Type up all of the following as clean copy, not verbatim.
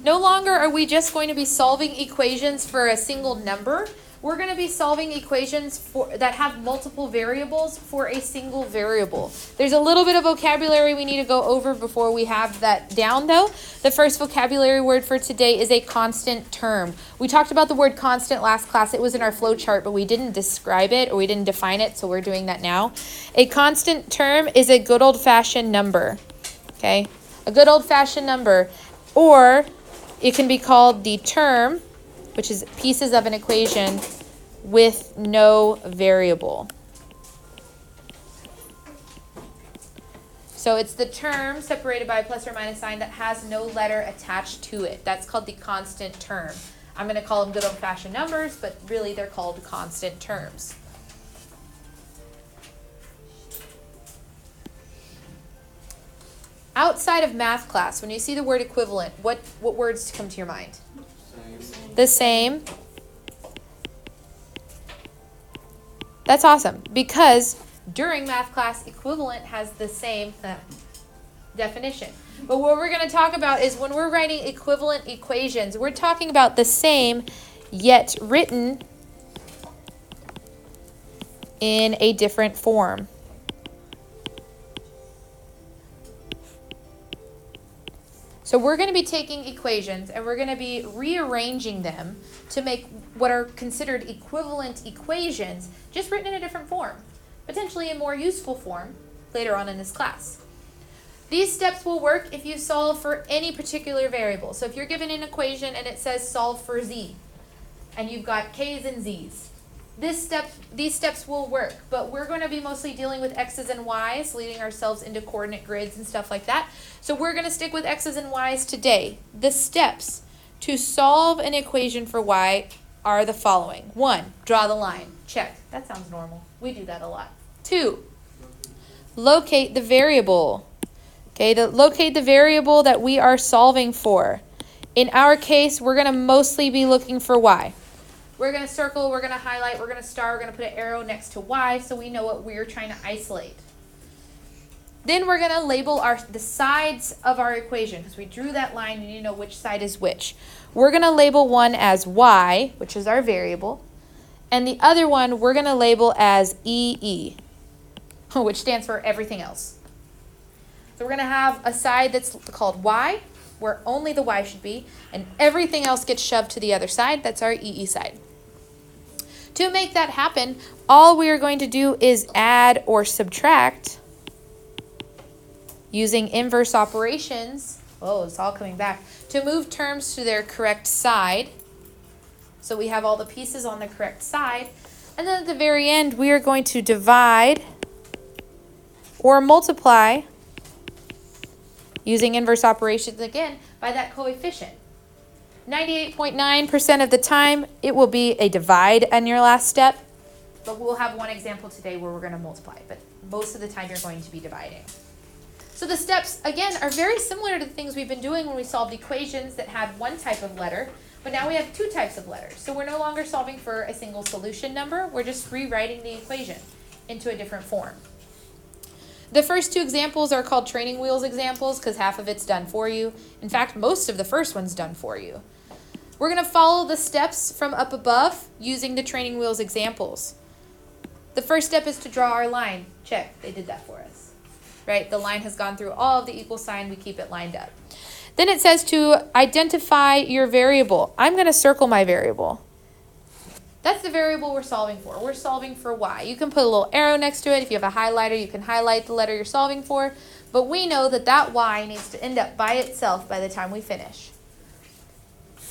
No longer are we just going to be solving equations for a single number. We're going to be solving equations that have multiple variables for a single variable. There's a little bit of vocabulary we need to go over before we have that down, though. The first vocabulary word for today is a constant term. We talked about the word constant last class. It was in our flow chart, but we didn't describe it or we didn't define it, so we're doing that now. A constant term is a good old-fashioned number, okay? A good old-fashioned number, or it can be called the term, which is pieces of an equation with no variable. So it's the term separated by a plus or minus sign that has no letter attached to it. That's called the constant term. I'm going to call them good old-fashioned numbers, but really they're called constant terms. Outside of math class, when you see the word equivalent, what words come to your mind? The same. That's awesome, because during math class, equivalent has the same definition. But what we're going to talk about is when we're writing equivalent equations, we're talking about the same yet written in a different form. So we're going to be taking equations and we're going to be rearranging them to make what are considered equivalent equations, just written in a different form, potentially a more useful form later on in this class. These steps will work if you solve for any particular variable. So if you're given an equation and it says solve for z, and you've got k's and z's, these steps will work, but we're going to be mostly dealing with x's and y's, leading ourselves into coordinate grids and stuff like that. So we're going to stick with x's and y's today. The steps to solve an equation for y are the following. 1, draw the line. Check. That sounds normal. We do that a lot. 2, locate the variable. Okay, locate the variable that we are solving for. In our case, we're going to mostly be looking for y. We're going to circle, we're going to highlight, we're going to star, we're going to put an arrow next to y so we know what we're trying to isolate. Then we're going to label the sides of our equation because we drew that line and you need to know which side is which. We're going to label one as y, which is our variable, and the other one we're going to label as EE, which stands for everything else. So we're going to have a side that's called y, where only the y should be, and everything else gets shoved to the other side. That's our EE side. To make that happen, all we are going to do is add or subtract using inverse operations. Oh, it's all coming back. To move terms to their correct side. So we have all the pieces on the correct side. And then at the very end, we are going to divide or multiply using inverse operations again by that coefficient. 98.9% of the time, it will be a divide on your last step, but we'll have one example today where we're going to multiply, but most of the time you're going to be dividing. So the steps, again, are very similar to the things we've been doing when we solved equations that had one type of letter, but now we have two types of letters. So we're no longer solving for a single solution number, we're just rewriting the equation into a different form. The first two examples are called training wheels examples because half of it's done for you. In fact, most of the first one's done for you. We're going to follow the steps from up above using the training wheels examples. The first step is to draw our line. Check, they did that for us. Right, the line has gone through all of the equal sign, we keep it lined up. Then it says to identify your variable. I'm going to circle my variable. That's the variable we're solving for. We're solving for y. You can put a little arrow next to it. If you have a highlighter, you can highlight the letter you're solving for. But we know that that y needs to end up by itself by the time we finish.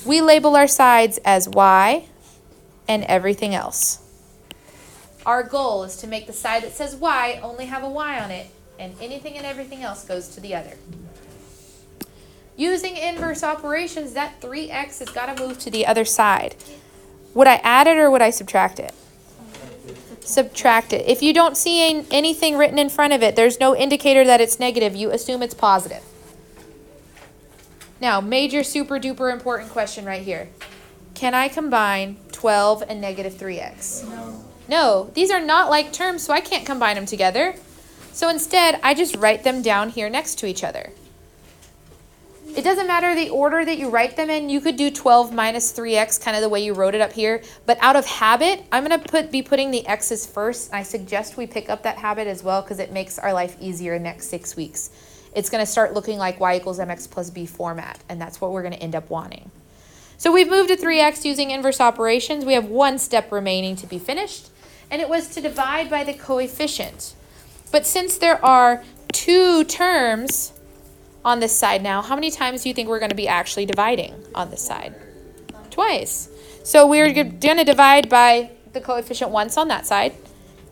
We label our sides as y and everything else. Our goal is to make the side that says y only have a y on it, and anything and everything else goes to the other. Using inverse operations, that 3x has got to move to the other side. Would I add it or would I subtract it? Subtract it. If you don't see anything written in front of it, there's no indicator that it's negative, you assume it's positive. Now, major super duper important question right here. Can I combine 12 and negative 3x? No. No, these are not like terms, so I can't combine them together. So instead, I just write them down here next to each other. It doesn't matter the order that you write them in. You could do 12 minus 3x, kind of the way you wrote it up here. But out of habit, I'm going to be putting the x's first. I suggest we pick up that habit as well because it makes our life easier next 6 weeks. It's going to start looking like y equals mx plus b format, and that's what we're going to end up wanting. So we've moved to 3x using inverse operations. We have one step remaining to be finished, and it was to divide by the coefficient. But since there are 2 terms on this side now, how many times do you think we're going to be actually dividing on this side? Twice. So we're going to divide by the coefficient once on that side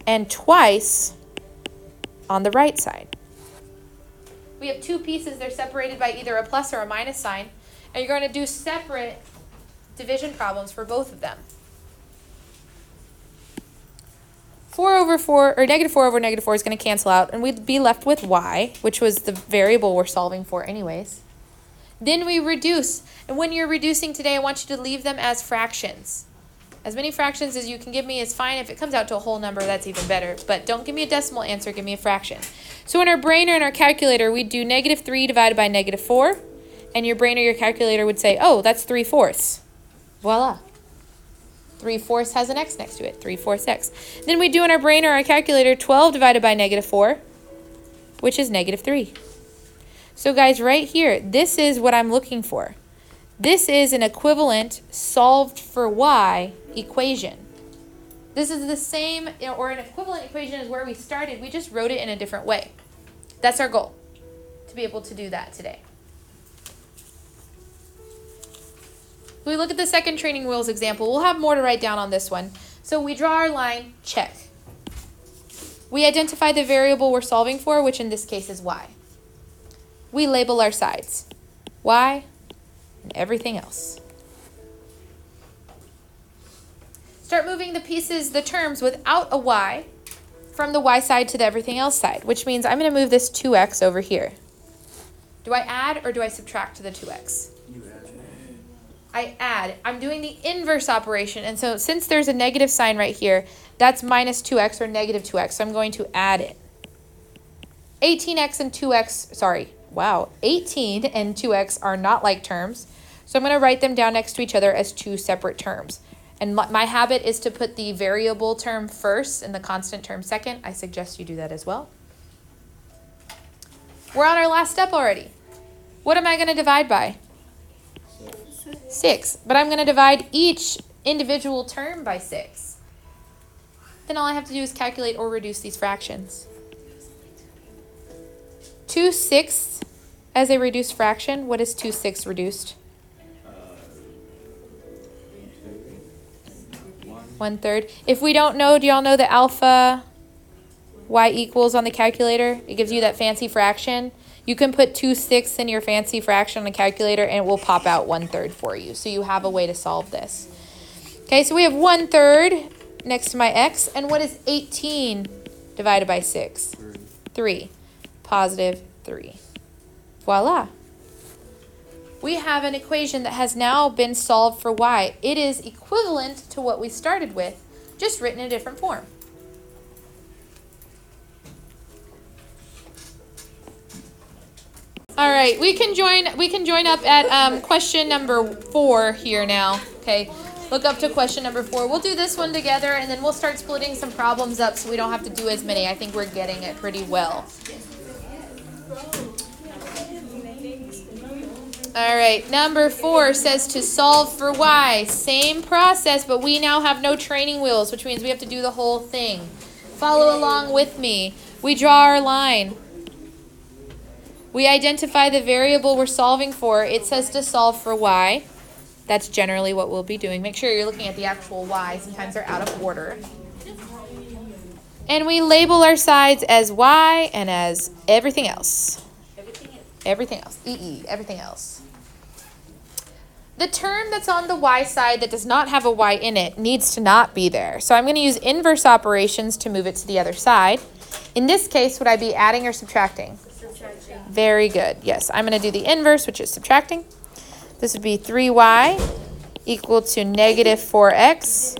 and twice on the right side. We have 2 pieces. They're separated by either a plus or a minus sign. And you're going to do separate division problems for both of them. 4 over 4, or negative 4 over negative 4 is going to cancel out, and we'd be left with y, which was the variable we're solving for anyways. Then we reduce, and when you're reducing today, I want you to leave them as fractions. As many fractions as you can give me is fine. If it comes out to a whole number, that's even better, but don't give me a decimal answer, give me a fraction. So in our brain or in our calculator, we'd do negative 3 divided by negative 4, and your brain or your calculator would say, oh, that's 3/4. Voila. 3/4 has an x next to it, 3/4 x. Then we do in our brain or our calculator 12 divided by negative 4, which is negative 3. So guys, right here, this is what I'm looking for. This is an equivalent solved for y equation. This is the same, or an equivalent equation as where we started. We just wrote it in a different way. That's our goal, to be able to do that today. We look at the second training wheels example. We'll have more to write down on this one. So we draw our line, check. We identify the variable we're solving for, which in this case is y. We label our sides, y and everything else. Start moving the pieces, the terms without a y from the y side to the everything else side, which means I'm going to move this 2x over here. Do I add or do I subtract to the 2x? I add. I'm doing the inverse operation, and so since there's a negative sign right here, that's minus 2x or negative 2x, so I'm going to add it. 18x and 2x, sorry, wow, 18 and 2x are not like terms, so I'm going to write them down next to each other as 2 separate terms. And my habit is to put the variable term first and the constant term second. I suggest you do that as well. We're on our last step already. What am I going to divide by? 6, but I'm going to divide each individual term by 6. Then all I have to do is calculate or reduce these fractions. 2/6 as a reduced fraction. What is 2/6 reduced? 1/3. If we don't know, do y'all know the alpha y equals on the calculator? It gives you that fancy fraction. You can put 2/6 in your fancy fraction on the calculator and it will pop out 1/3 for you. So you have a way to solve this. Okay, so we have 1/3 next to my x. And what is 18 divided by 6? 3. Positive 3. Voila. We have an equation that has now been solved for y. It is equivalent to what we started with, just written in a different form. All right, we can join up at question number 4 here now. Okay, look up to question number 4. We'll do this one together, and then we'll start splitting some problems up so we don't have to do as many. I think we're getting it pretty well. All right, number 4 says to solve for y. Same process, but we now have no training wheels, which means we have to do the whole thing. Follow along with me. We draw our line. We identify the variable we're solving for. It says to solve for y. That's generally what we'll be doing. Make sure you're looking at the actual y. Sometimes they're out of order. And we label our sides as y and as everything else. Everything else. Everything else. The term that's on the y side that does not have a y in it needs to not be there. So I'm going to use inverse operations to move it to the other side. In this case, would I be adding or subtracting? Subtracting. Very good. Yes, I'm going to do the inverse, which is subtracting. This would be 3y equal to negative 4x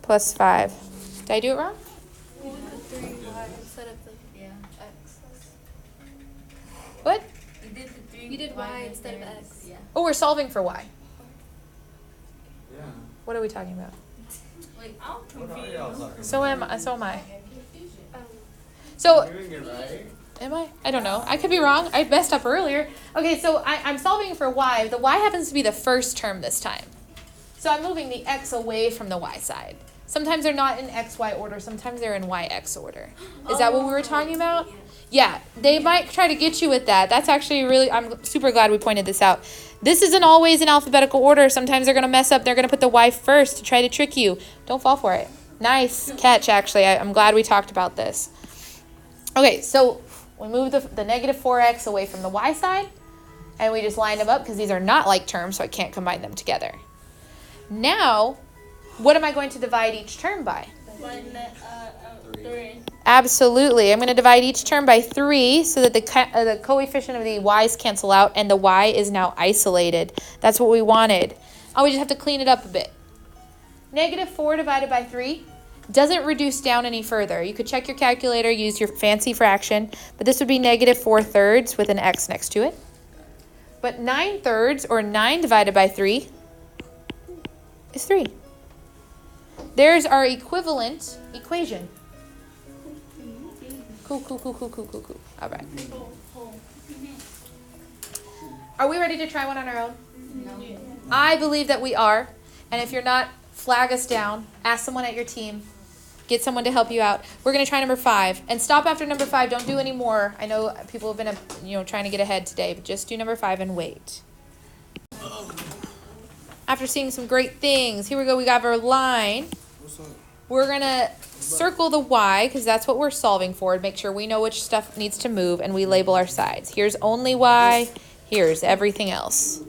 plus 5. Did I do it wrong? You did the 3y instead of the x. What? You did the You did y instead of x. Yeah. Oh, we're solving for y. Yeah. What are we talking about? Like, I'm What are y'all talking about? So am I. Um, So, You're doing it right? am I? I don't know. I could be wrong. I messed up earlier. Okay, so I'm solving for y. The y happens to be the first term this time. So I'm moving the x away from the y side. Sometimes they're not in x, y order. Sometimes they're in y, x order. Is that what we were talking about? Yeah, they might try to get you with that. That's actually really, I'm super glad we pointed this out. This isn't always in alphabetical order. Sometimes they're going to mess up. They're going to put the y first to try to trick you. Don't fall for it. Nice catch, actually. I'm glad we talked about this. Okay, so we move the negative 4x away from the y side, and we just line them up because these are not like terms, so I can't combine them together. Now, what am I going to divide each term by? 3. Absolutely. I'm going to divide each term by 3 so that the coefficient of the y's cancel out and the y is now isolated. That's what we wanted. Oh, we just have to clean it up a bit. Negative 4 divided by 3 doesn't reduce down any further. You could check your calculator, use your fancy fraction, but this would be negative 4/3 with an x next to it. But 9/3 or 9 divided by 3 is 3. There's our equivalent equation. Cool. All right. Are we ready to try one on our own? No. I believe that we are. And if you're not, flag us down. Ask someone at your team. Get someone to help you out. We're going to try number 5. And stop after number 5. Don't do any more. I know people have been trying to get ahead today, but just do number 5 and wait. After seeing some great things, here we go. We got our line. We're going to circle the y because that's what we're solving for. Make sure we know which stuff needs to move, and we label our sides. Here's only y. Here's everything else.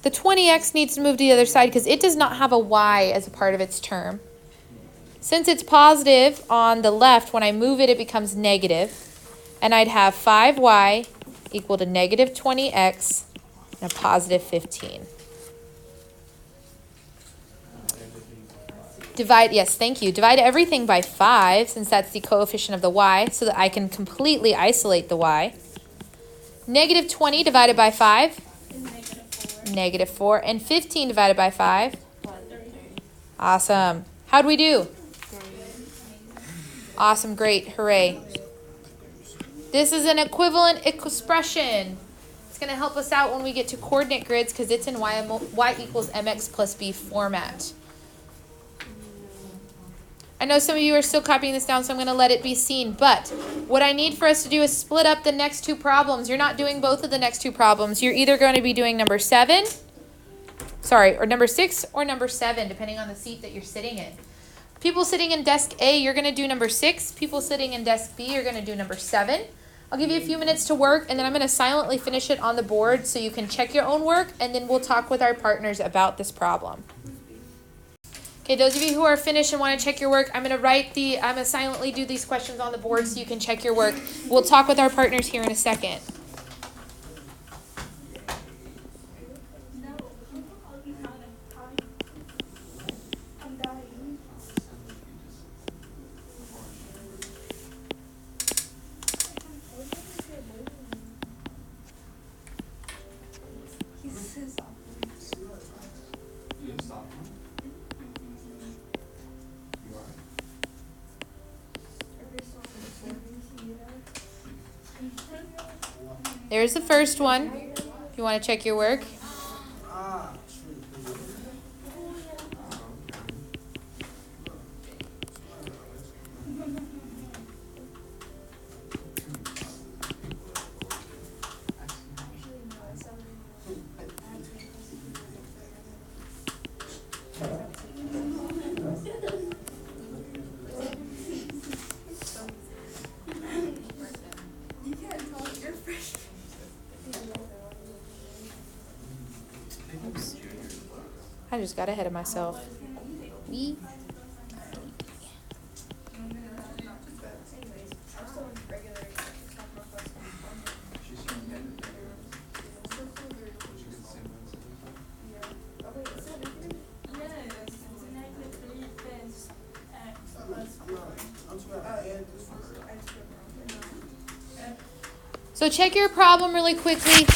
The 20x needs to move to the other side because it does not have a y as a part of its term. Since it's positive on the left, when I move it, it becomes negative. And I'd have 5y equal to negative 20x and a positive 15. Divide everything by 5 since that's the coefficient of the y so that I can completely isolate the y. Negative 20 divided by 5. Negative 4. And 15 divided by 5. Awesome. How'd we do? Awesome. Great. Hooray. This is an equivalent expression. It's going to help us out when we get to coordinate grids because it's in y equals mx plus b format. I know some of you are still copying this down, so I'm going to let it be seen. But what I need for us to do is split up the next 2 problems. You're not doing both of the next 2 problems. You're either going to be doing number 6 or number 7, depending on the seat that you're sitting in. People sitting in desk A, you're going to do number 6. People sitting in desk B, you're going to do number 7. I'll give you a few minutes to work, and then I'm going to silently finish it on the board so you can check your own work, and then we'll talk with our partners about this problem. Okay, those of you who are finished and want to check your work, I'm going to silently do these questions on the board so you can check your work. We'll talk with our partners here in a second. There's the first one. If you want to check your work. I just got ahead of myself. So So check your problem really quickly.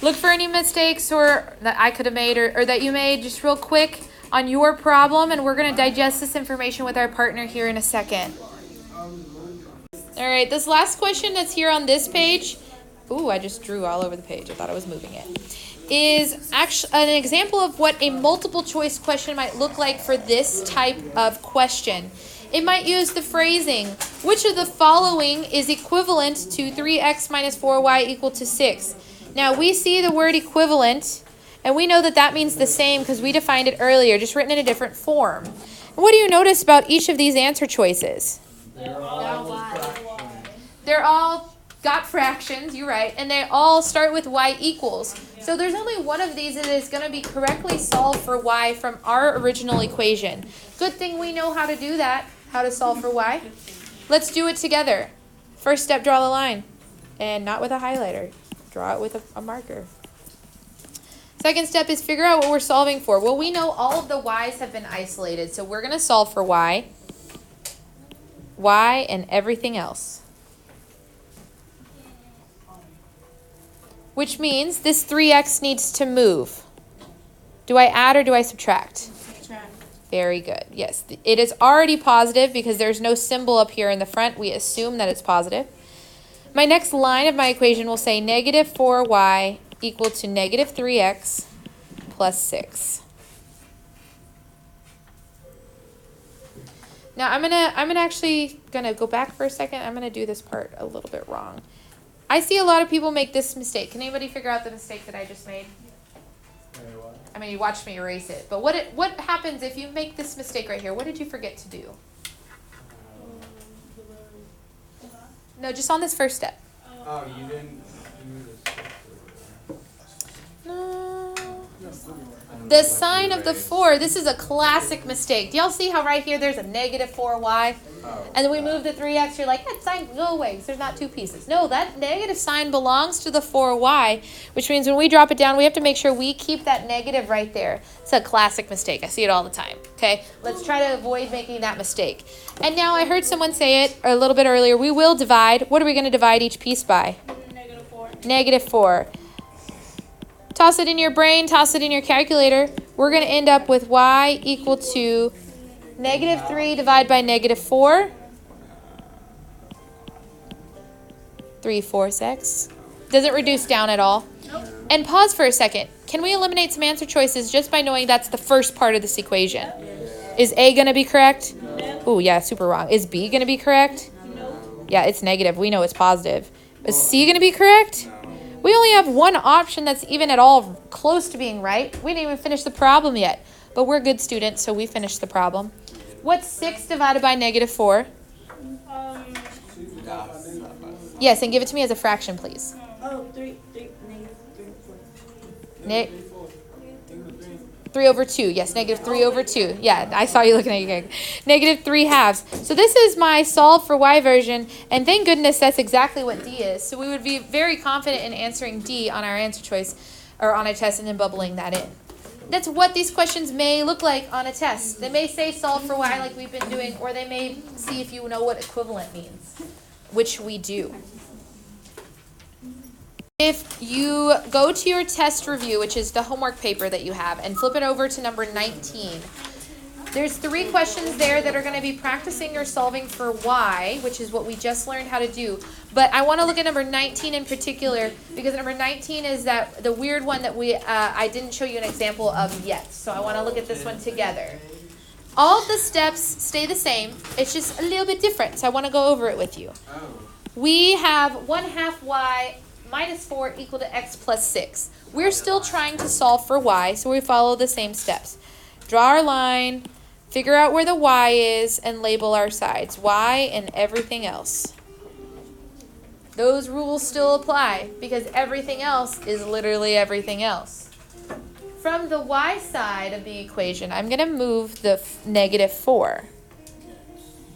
Look for any mistakes or that I could have made or that you made just real quick on your problem, and we're going to digest this information with our partner here in a second. All right, this last question that's here on this page, ooh, I just drew all over the page. I thought I was moving it, is actually an example of what a multiple choice question might look like for this type of question. It might use the phrasing, which of the following is equivalent to 3x minus 4y equal to 6? Now, we see the word equivalent, and we know that that means the same because we defined it earlier, just written in a different form. And what do you notice about each of these answer choices? They're all got fractions, you're right, and they all start with y equals. So there's only one of these that is going to be correctly solved for y from our original equation. Good thing we know how to do that, how to solve for y. Let's do it together. First step, draw the line. And not with a highlighter. Draw it with a marker. Second step is figure out what we're solving for. Well, we know all of the y's have been isolated, so we're going to solve for y, and everything else. Which means this 3x needs to move. Do I add or do I subtract? Subtract. Very good. Yes, it is already positive because there's no symbol up here in the front. We assume that it's positive. My next line of my equation will say negative 4y equal to negative 3x plus 6. Now I'm gonna go back for a second. I'm gonna do this part a little bit wrong. I see a lot of people make this mistake. Can anybody figure out the mistake that I just made? I mean, you watched me erase it. But what happens if you make this mistake right here? What did you forget to do? No, just on this first step. Oh, you didn't do this. No. The sign of the 4. This is a classic mistake. Do y'all see how right here there's a negative 4y? And then we move the 3x. You're like, that sign go away because there's not two pieces. No, that negative sign belongs to the 4y, which means when we drop it down, we have to make sure we keep that negative right there. It's a classic mistake. I see it all the time. Okay, let's try to avoid making that mistake. And now I heard someone say it a little bit earlier. We will divide. What are we going to divide each piece by? Negative 4. Negative 4. Toss it in your brain, toss it in your calculator. We're going to end up with y equal to negative 3 divided by negative 4. 3/4 x. Doesn't reduce down at all. Nope. And pause for a second. Can we eliminate some answer choices just by knowing that's the first part of this equation? Is A going to be correct? No. Oh, yeah, super wrong. Is B going to be correct? No. Yeah, it's negative. We know it's positive. Is C going to be correct? We only have one option that's even at all close to being right. We didn't even finish the problem yet. But we're good students, so we finished the problem. What's 6 divided by negative 4? Yes, and give it to me as a fraction, please. Negative 3, 3 over 2. Yes, negative 3 over 2. Yeah, I saw you looking at your negative 3/2. So this is my solve for y version, and thank goodness that's exactly what D is. So we would be very confident in answering D on our answer choice, or on a test, and then bubbling that in. That's what these questions may look like on a test. They may say solve for y like we've been doing, or they may see if you know what equivalent means, which we do. If you go to your test review, which is the homework paper that you have, and flip it over to number 19, there's 3 questions there that are going to be practicing your solving for y, which is what we just learned how to do. But I want to look at number 19 in particular, because number 19 is the weird one that I didn't show you an example of yet. So I want to look at this one together. All of the steps stay the same. It's just a little bit different, so I want to go over it with you. We have 1/2 y minus 4 equal to x plus 6. We're still trying to solve for y, so we follow the same steps. Draw our line, figure out where the y is, and label our sides. Y and everything else. Those rules still apply because everything else is literally everything else. From the y side of the equation, I'm going to move the negative 4.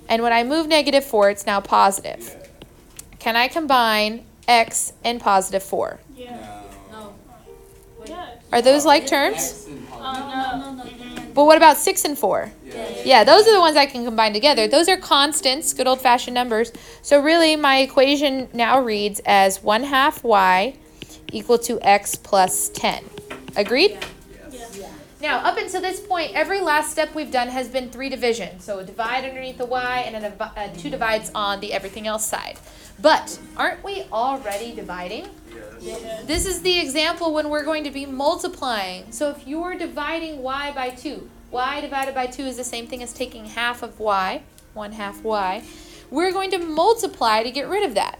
And when I move negative 4, it's now positive. Can I combine x and positive 4? Yeah. No. Yes. Are those like terms? No. But what about 6 and 4? Yes. Yeah, those are the ones I can combine together. Those are constants, good old-fashioned numbers. So really, my equation now reads as 1/2 y equal to x plus 10. Agreed? Yeah. Now, up until this point, every last step we've done has been 3 division. So a divide underneath the y and then 2 divides on the everything else side. But aren't we already dividing? Yes. This is the example when we're going to be multiplying. So if you're dividing y by 2, y divided by 2 is the same thing as taking half of y, 1/2 y. We're going to multiply to get rid of that.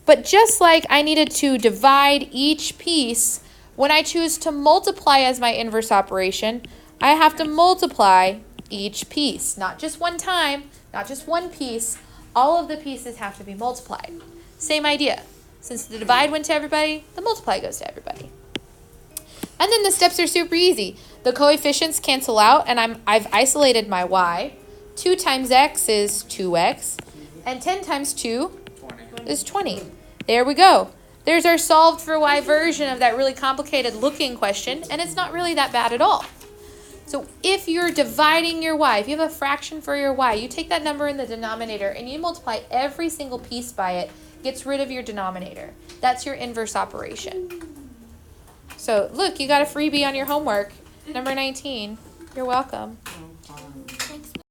But just like I needed to divide each piece, when I choose to multiply as my inverse operation, I have to multiply each piece. Not just one time, not just one piece. All of the pieces have to be multiplied. Same idea. Since the divide went to everybody, the multiply goes to everybody. And then the steps are super easy. The coefficients cancel out, and I've isolated my y. 2 times x is 2x, and 10 times 2 is 20. There we go. There's our solved for y version of that really complicated looking question, and it's not really that bad at all. So if you're dividing your y, if you have a fraction for your y, you take that number in the denominator and you multiply every single piece by it, gets rid of your denominator. That's your inverse operation. So look, you got a freebie on your homework. Number 19. You're welcome.